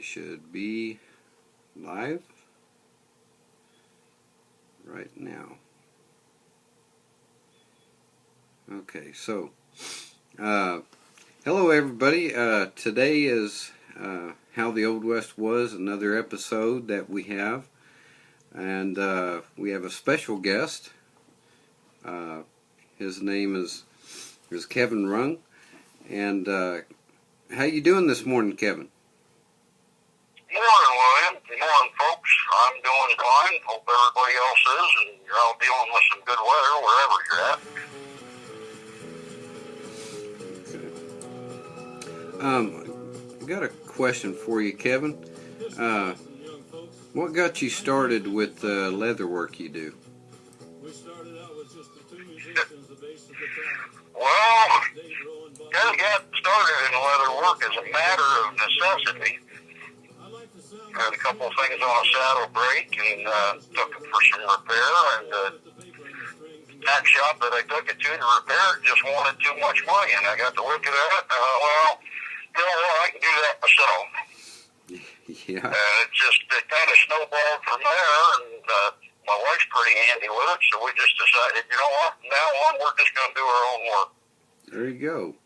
Should be live right now. Okay, so hello everybody. Today is How the Old West Was, another episode that we have, and we have a special guest. His name is Kevin Rung, and how you doing this morning, Kevin? Morning, William. Good morning, folks. I'm doing fine. Hope everybody else is, and you're all dealing with some good weather wherever you're I at. got a question for you, Kevin. What got you started with the leather work you do? Well, I got started in leather work as a matter of necessity. Had a couple of things on a saddle break and took it for some repair, and the tack shop that I took it to repair it just wanted too much money, and I got to look at it. Well, you know what, I can do that myself. Yeah. It kind of snowballed from there, and my wife's pretty handy with it, so we just decided, you know what, from now on we're just going to do our own work. There you go.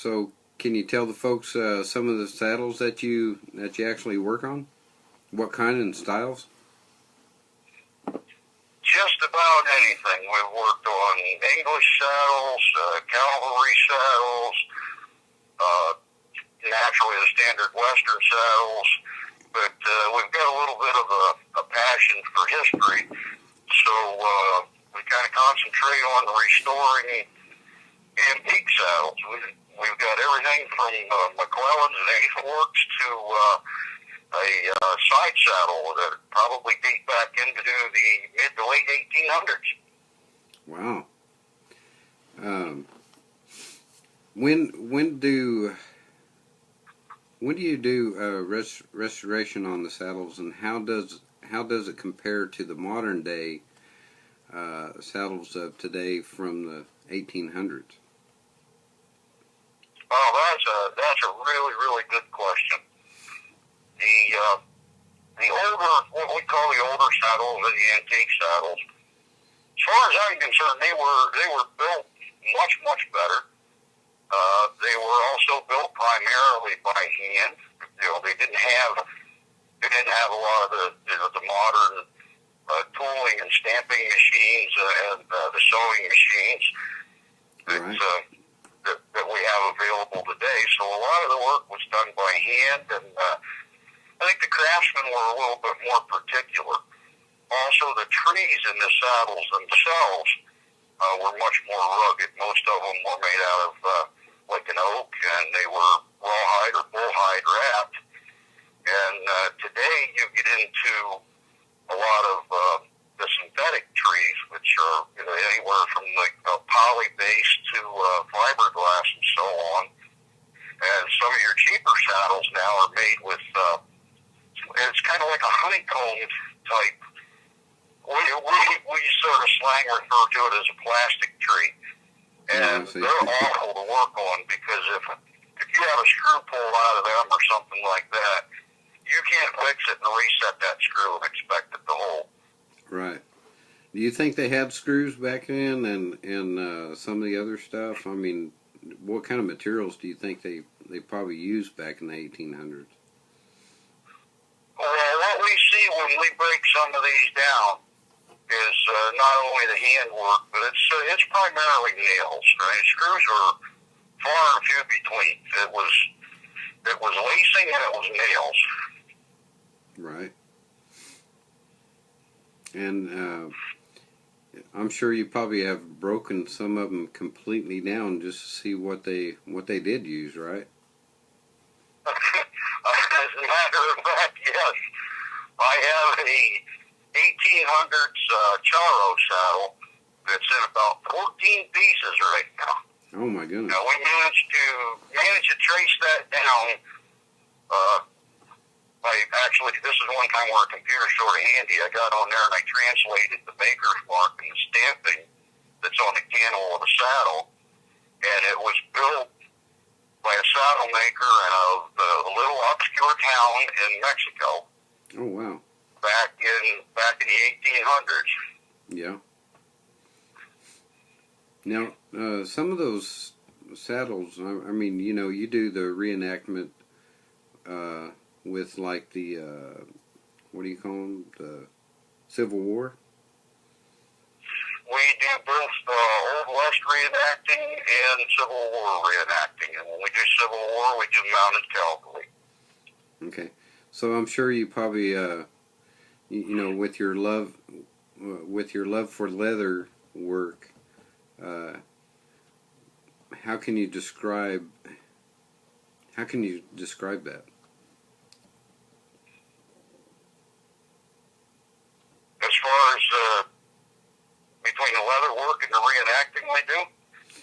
So can you tell the folks some of the saddles that you actually work on? What kind and styles? Just about anything. We've worked on English saddles, cavalry saddles, naturally the standard Western saddles, but we've got a little bit of a passion for history, so we kind of concentrate on restoring antique saddles. We've got everything from McClellan's and A-Forks to a side saddle that probably date back into the mid to late 1800s. Wow. When do you do restoration on the saddles, and how does it compare to the modern day saddles of today from the 1800s? Oh, that's a really, really good question. The older, what we call the older saddles, or the antique saddles, as far as I'm concerned, they were built much, much better. They were also built primarily by hand. You know, they didn't have a lot of the modern tooling and stamping machines and the sewing machines that we have available today. So a lot of the work was done by hand, and I think the craftsmen were a little bit more particular. Also, the trees in the saddles themselves were much more rugged. Most of them were made out of like an oak, and they were rawhide or bullhide wrapped. And today you get into a lot of the synthetic trees, which are anywhere from like poly-based to fiberglass and so on. And some of your cheaper saddles now are made with, it's kind of like a honeycomb type. We sort of slang refer to it as a plastic tree. And they're awful to work on, because if you have a screw pulled out of them or something like that, you can't fix it and reset that screw and expect it to hold. Right. Do you think they had screws back then, and some of the other stuff? I mean, what kind of materials do you think they probably used back in the 1800s? Well, what we see when we break some of these down is not only the handwork, but it's primarily nails. Right? Screws are far and few between. It was lacing and it was nails. Right. And I'm sure you probably have broken some of them completely down just to see what they did use, right? As a matter of fact, yes. I have a 1800s Charo saddle that's in about 14 pieces right now. Oh my goodness! Now we managed to trace that down. This is one time where a computer's sort of handy. I got on there and I translated the maker's mark and the stamping that's on the cantle of the saddle, and it was built by a saddle maker in a little obscure town in Mexico. Oh, wow. Back in the 1800s. Yeah. Now, some of those saddles, I mean, you know, you do the reenactment with like the, what do you call them, the Civil War? We do both Old West reenacting and Civil War reenacting. And when we do Civil War, we do mounted cavalry. Okay. So I'm sure you probably, you know, with your love for leather work, how can you describe that? As far as between the leather work and the reenacting we do,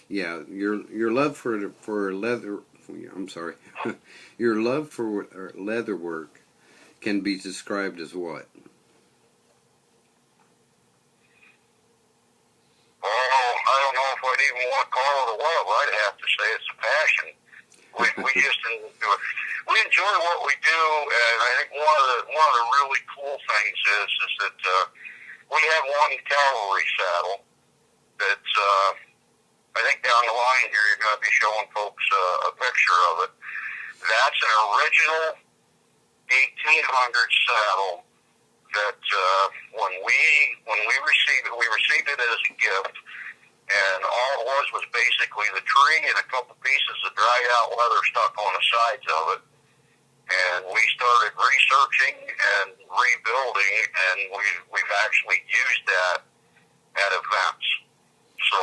Yeah, your love for leather. I'm sorry, your love for leather work can be described as what? oh, I don't know if I'd even want to call it a love. I'd have to say it's a passion. We just enjoy it. We enjoy what we do, and I think one of the really cool things is that we have one cavalry saddle that's I think down the line here you're going to be showing folks a picture of it. That's an original 1800 saddle that when we received it as a gift, and all it was basically the tree and a couple pieces of dried out leather stuck on the sides of it. And we started researching and rebuilding, and we've actually used that at events. So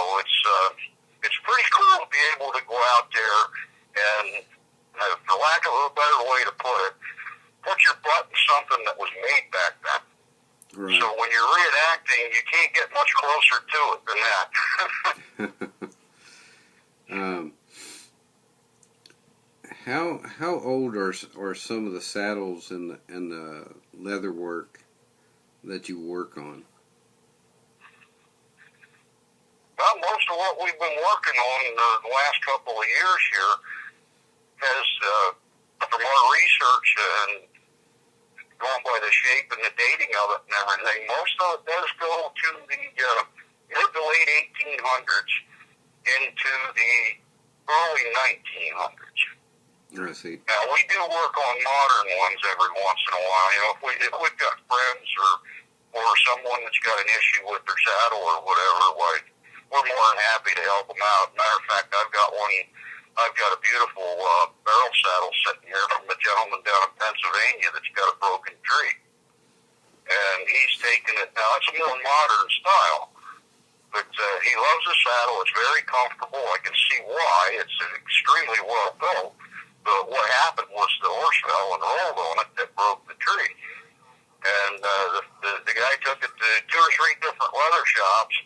it's pretty cool to be able to go out there and, for lack of a better way to put it, put your butt in something that was made back then. Right. So when you're reenacting, you can't get much closer to it than that. How old are some of the saddles and the leather work that you work on? Well, most of what we've been working on the last couple of years here has, from our research and going by the shape and the dating of it and everything, most of it does go to the mid to late 1800s into the early 1900s. I see. Now, we do work on modern ones every once in a while. You know, if we've got friends or someone that's got an issue with their saddle or whatever, like, we're more than happy to help them out. Matter of fact, I've got a beautiful barrel saddle sitting here from a gentleman down in Pennsylvania that's got a broken tree. And he's taken it, now it's a more modern style, but he loves the saddle. It's very comfortable. I can see why. It's extremely well built. But what happened was the horse fell and rolled on it that broke the tree. And the guy took it to 2 or 3 different leather shops,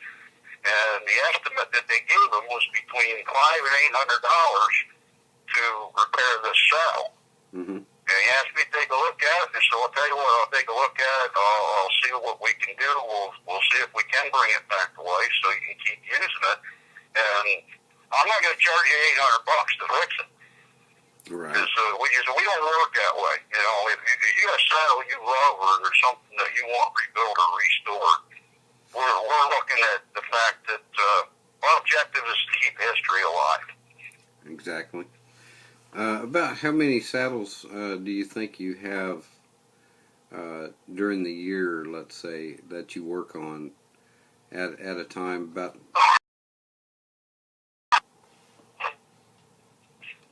and the estimate that they gave him was between $500 and $800 to repair this saddle. Mm-hmm. And he asked me to take a look at it, and so I'll tell you what, I'll take a look at it. I'll see what we can do. We'll see if we can bring it back to life so you can keep using it. And I'm not going to charge you $800 to fix it. Right. Because we don't work that way. You know, if you got a saddle you love or there's something that you want rebuilt or restored, we're looking at the fact that our objective is to keep history alive. Exactly. About how many saddles do you think you have during the year, let's say, that you work on at a time? About.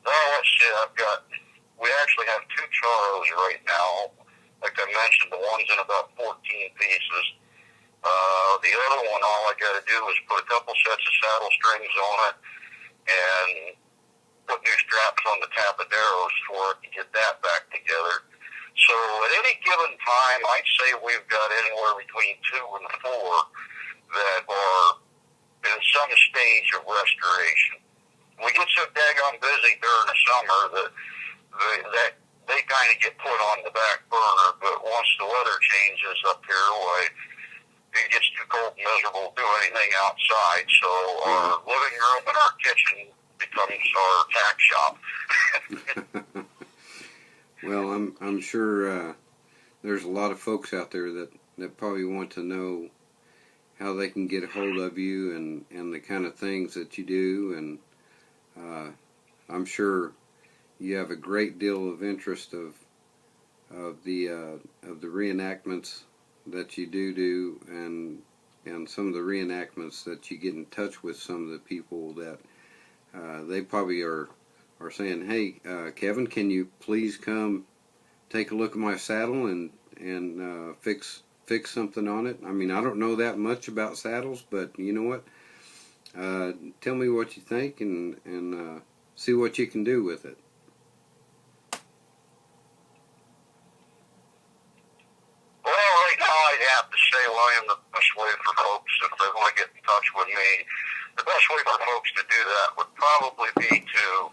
Well, let's see. We actually have 2 charros right now. Like I mentioned, the one's in about 14 pieces. The other one, all I got to do is put a couple sets of saddle strings on it and put new straps on the tapaderos for it to get that back together. So at any given time, I'd say we've got anywhere between 2 and 4 that are in some stage of restoration. We get so daggone busy during the summer that they kind of get put on the back burner, but once the weather changes up here, it gets too cold and miserable to do anything outside. So our living room and our kitchen becomes our tack shop. Well, I'm sure there's a lot of folks out there that probably want to know how they can get a hold of you and the kind of things that you do, and I'm sure you have a great deal of interest of the reenactments that you do, and some of the reenactments that you get in touch with some of the people that they probably are saying, hey, Kevin, can you please come take a look at my saddle and fix something on it? I mean, I don't know that much about saddles, but you know what? Tell me what you think and see what you can do with it. Well, right now I'd have to say, Lion, the best way for folks, if they want to get in touch with me, the best way for folks to do that would probably be to